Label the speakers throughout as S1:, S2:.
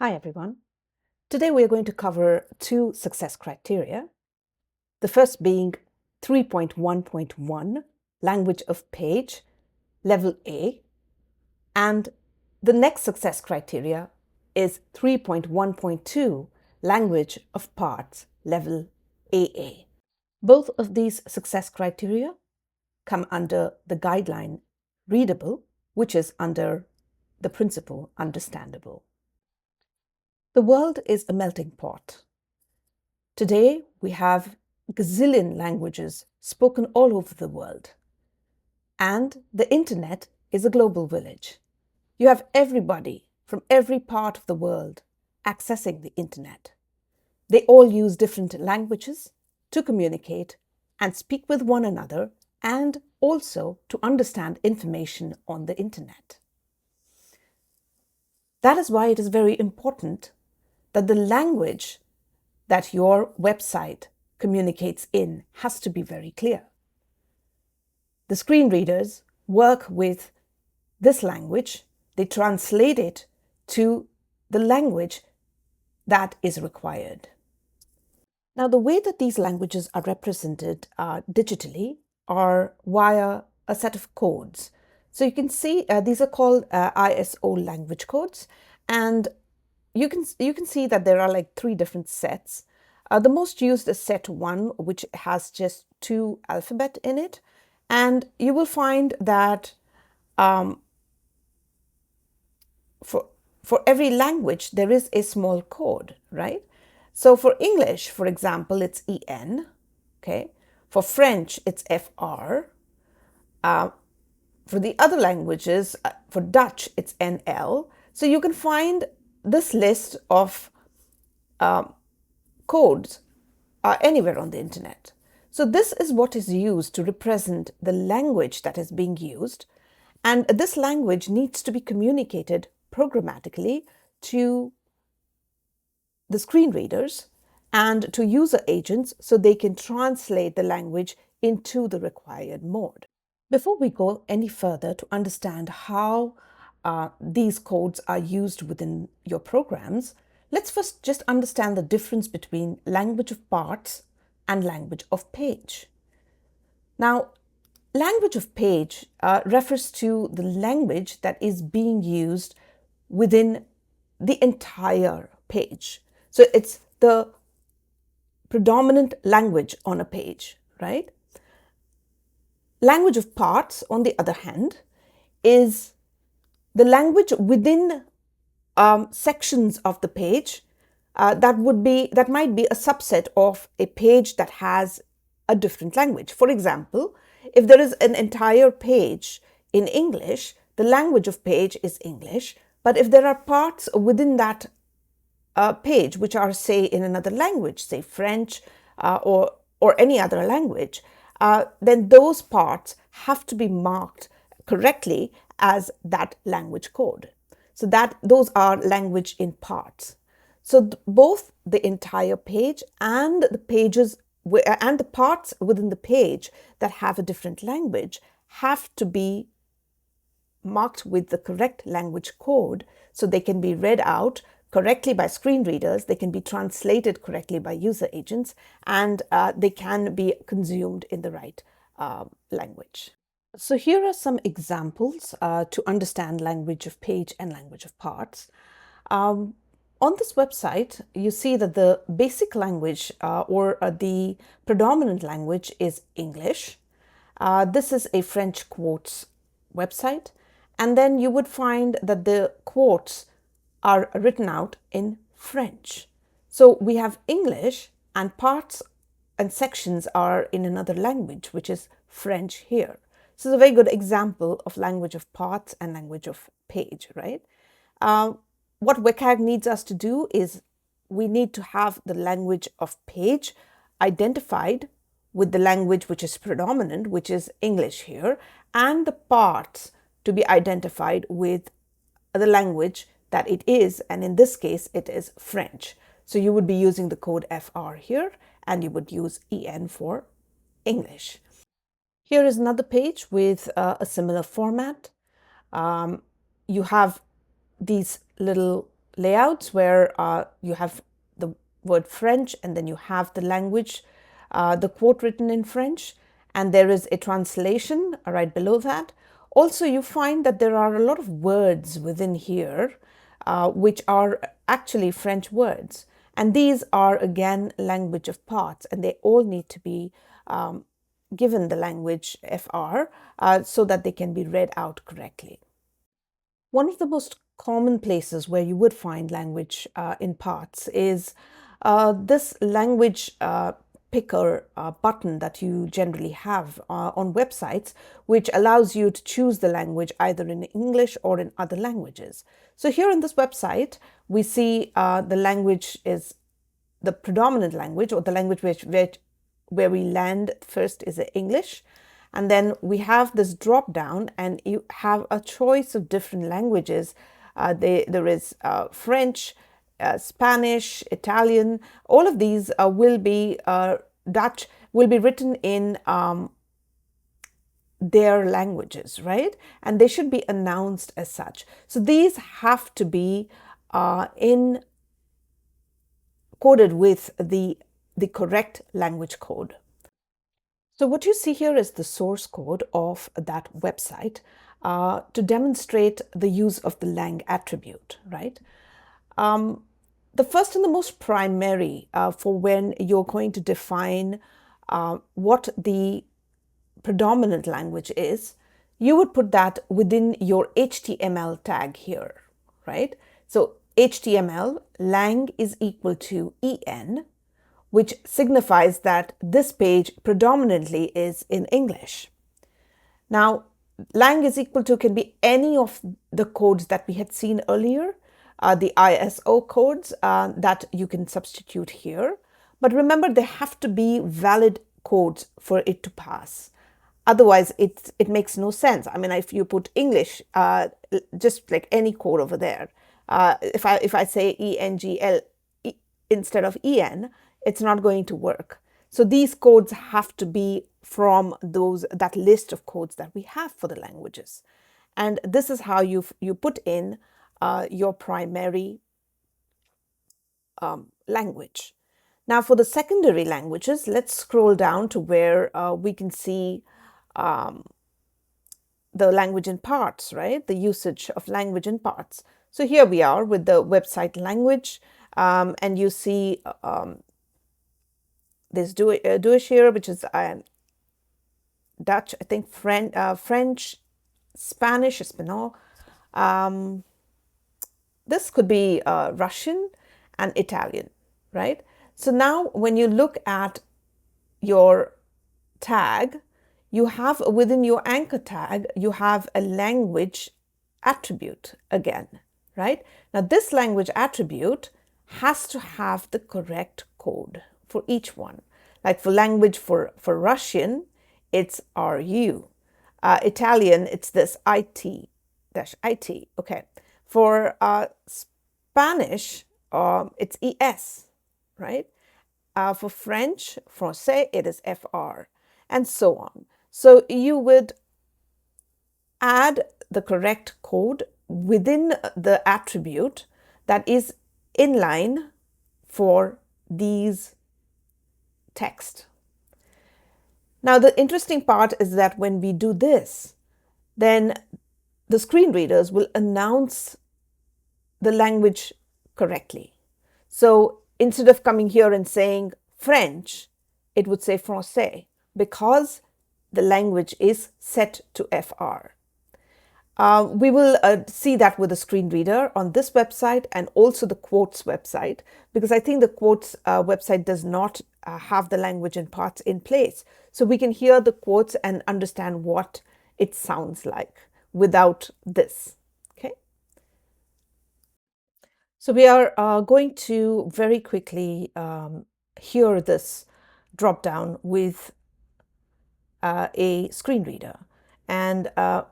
S1: Hi everyone. Today we are going to cover two success criteria. The first being 3.1.1, language of page, level A, and the next success criteria is 3.1.2, language of parts, level AA. Both of these success criteria come under the guideline readable, which is under the principle understandable. The world is a melting pot. Today, we have gazillion languages spoken all over the world. And the internet is a global village. You have everybody from every part of the world accessing the internet. They all use different languages to communicate and speak with one another and also to understand information on the internet. That is why it is very important that the language that your website communicates in has to be very clear. The screen readers work with this language, they translate it to the language that is required. Now, the way that these languages are represented digitally are via a set of codes. So you can see these are called ISO language codes, and you can see that there are like three different sets. The most used is set 1, which has just 2 alphabet in it, and you will find that for every language there is a small code, right? So for English, for example, it's EN. Okay, for French it's FR. For the other languages, for Dutch it's NL. So you can find this list of codes anywhere on the internet. So this is what is used to represent the language that is being used, and this language needs to be communicated programmatically to the screen readers and to user agents so they can translate the language into the required mode. Before we go any further to understand how these codes are used within your programs, let's first just understand the difference between language of parts and language of page. Now, language of page refers to the language that is being used within the entire page. So it's the predominant language on a page, right? Language of parts, on the other hand, is the language within sections of the page that might be a subset of a page that has a different language. For example, if there is an entire page in English, the language of page is English. But if there are parts within that page which are, say, in another language, say French or any other language, then those parts have to be marked correctly as that language code. So that those are language in parts. So both the entire page and the pages and the parts within the page that have a different language have to be marked with the correct language code so they can be read out correctly by screen readers, they can be translated correctly by user agents, and they can be consumed in the right language. So here are some examples to understand language of page and language of parts. On this website, you see that the basic language or the predominant language is English. This is a French quotes website. And then you would find that the quotes are written out in French. So we have English and parts and sections are in another language, which is French here. This is a very good example of language of parts and language of page, right? What WCAG needs us to do is we need to have the language of page identified with the language which is predominant, which is English here, and the parts to be identified with the language that it is, and in this case it is French. So you would be using the code FR here, and you would use EN for English. Here is another page with a similar format. You have these little layouts where you have the word French and then you have the language, the quote written in French, and there is a translation right below that. Also, you find that there are a lot of words within here which are actually French words. And these are again language of parts, and they all need to be given the language FR so that they can be read out correctly. One of the most common places where you would find language in parts is this language picker button that you generally have on websites, which allows you to choose the language either in English or in other languages. So here on this website, we see the language is the predominant language, or the language where we land first is English. And then we have this drop down and you have a choice of different languages. There is French, Spanish, Italian. All of these will be Dutch, will be written in their languages, right? And they should be announced as such. So these have to be coded with the correct language code. So what you see here is the source code of that website to demonstrate the use of the lang attribute, right? The first and the most primary for when you're going to define what the predominant language is, you would put that within your HTML tag here, right? So HTML, lang is equal to en, which signifies that this page predominantly is in English. Now, lang is equal to can be any of the codes that we had seen earlier, the ISO codes that you can substitute here. But remember, they have to be valid codes for it to pass. Otherwise, it makes no sense. I mean, if you put English, just like any code over there, if I say ENGL instead of EN, it's not going to work. So these codes have to be from that list of codes that we have for the languages. And this is how you put in your primary language. Now for the secondary languages, let's scroll down to where we can see the language in parts, right? The usage of language in parts. So here we are with the website language, and you see there's Deutsch here, which is Dutch, I think French, Spanish, Espanol. This could be Russian and Italian, right? So now when you look at your tag, you have within your anchor tag, you have a language attribute again, right? Now this language attribute has to have the correct code for each one. Like for language for Russian, it's RU. Italian, it's this IT. Okay. For Spanish, it's ES, right? For French, Français, it is FR, and so on. So you would add the correct code within the attribute that is inline for these text. Now, the interesting part is that when we do this, then the screen readers will announce the language correctly. So instead of coming here and saying French, it would say Français because the language is set to FR. We will see that with the screen reader on this website and also the quotes website, because I think the quotes website does not have the language in parts in place. So we can hear the quotes and understand what it sounds like without this. Okay. So we are going to very quickly hear this drop down with a screen reader and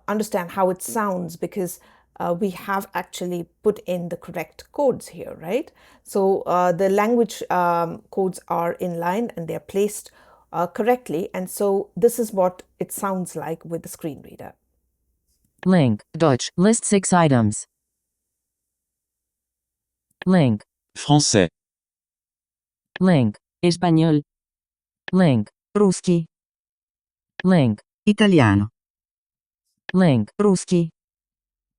S1: understand how it sounds, because we have actually put in the correct codes here, right? So the language codes are in line and they're placed correctly. And so this is what it sounds like with the screen reader.
S2: Link, Deutsch, list 6 items. Link.
S3: Français.
S2: Link.
S4: Espagnol.
S2: Link.
S4: Русский.
S2: Link.
S4: Italiano.
S2: Link.
S4: Русский.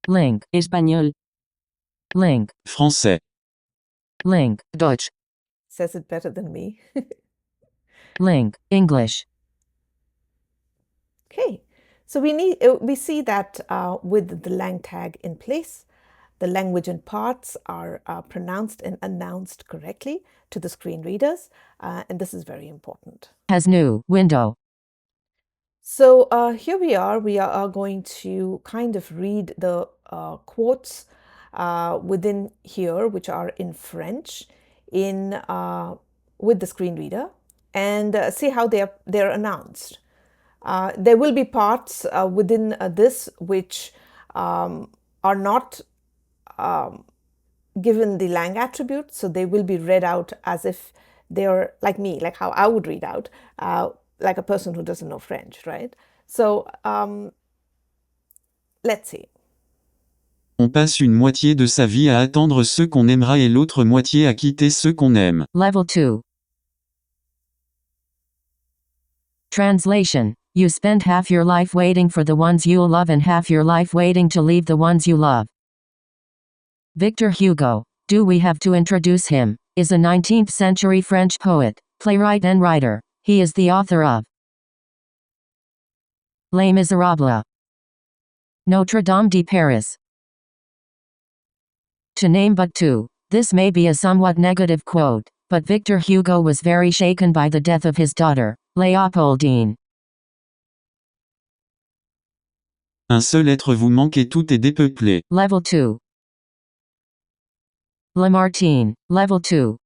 S2: Link.
S4: Espagnol.
S2: Link.
S3: Français.
S2: Link.
S4: Deutsch.
S1: Says it better than me.
S2: Link. English.
S1: Okay, so we see that with the lang tag in place, the language and parts are pronounced and announced correctly to the screen readers, and this is very important.
S2: Has new window.
S1: So here we are going to kind of read the quotes within here, which are in French, with the screen reader, and see how they're announced. There will be parts within this which are not given the lang attribute, so they will be read out as if they're like me, like how I would read out, like a person who doesn't know French, right? So let's see.
S3: On passe une moitié de sa vie à attendre ceux qu'on aimera et l'autre moitié à quitter ceux qu'on aime.
S2: Level 2. Translation. You spend half your life waiting for the ones you love and half your life waiting to leave the ones you love. Victor Hugo, do we have to introduce him, is a 19th century French poet, playwright and writer. He is the author of Les Miserables, Notre Dame de Paris. To name but two, this may be a somewhat negative quote, but Victor Hugo was very shaken by the death of his daughter, Léopoldine.
S3: Un seul être vous manque et tout est dépeuplé.
S2: Level 2. Lamartine, Level 2.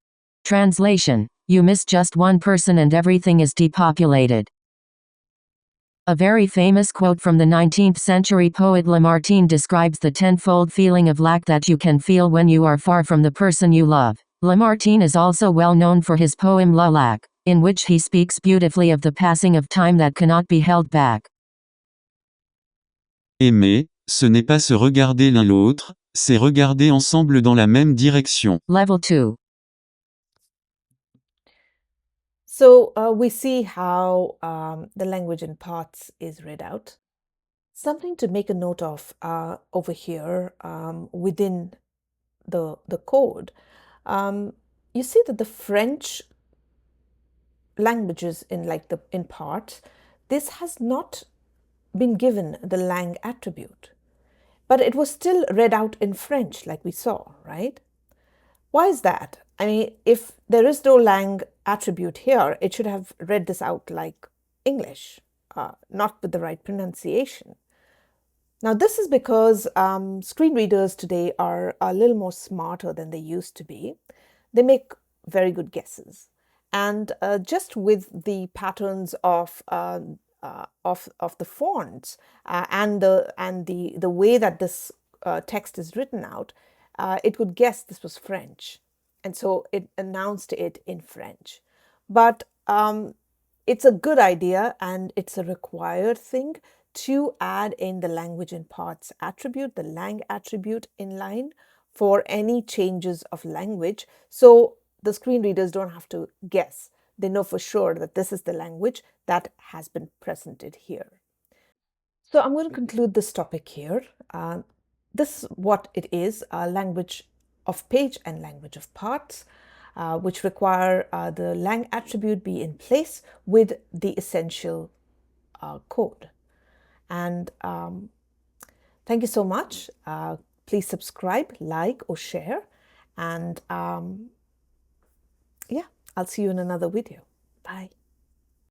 S2: Translation. You miss just one person and everything is depopulated. A very famous quote from the 19th century poet Lamartine describes the tenfold feeling of lack that you can feel when you are far from the person you love. Lamartine is also well known for his poem La Lac, in which he speaks beautifully of the passing of time that cannot be held back.
S3: Aimer, ce n'est pas se regarder l'un l'autre, c'est regarder ensemble dans la même direction.
S2: Level 2.
S1: So we see how the language in parts is read out. Something to make a note of over here within the code. You see that the French languages in parts, this has not been given the lang attribute, but it was still read out in French like we saw, right? Why is that? I mean, if there is no lang attribute here, it should have read this out like English, not with the right pronunciation. Now, this is because screen readers today are a little more smarter than they used to be. They make very good guesses. And just with the patterns of the fonts and the way that this text is written out, it would guess this was French. And so it announced it in French. But it's a good idea and it's a required thing to add in the language in parts attribute, the lang attribute in line for any changes of language. So the screen readers don't have to guess. They know for sure that this is the language that has been presented here. So I'm going to conclude this topic here. This is what it is, a language of page and language of parts, which require the lang attribute be in place with the essential code. And thank you so much. Please subscribe, like, or share. And yeah, I'll see you in another video. Bye.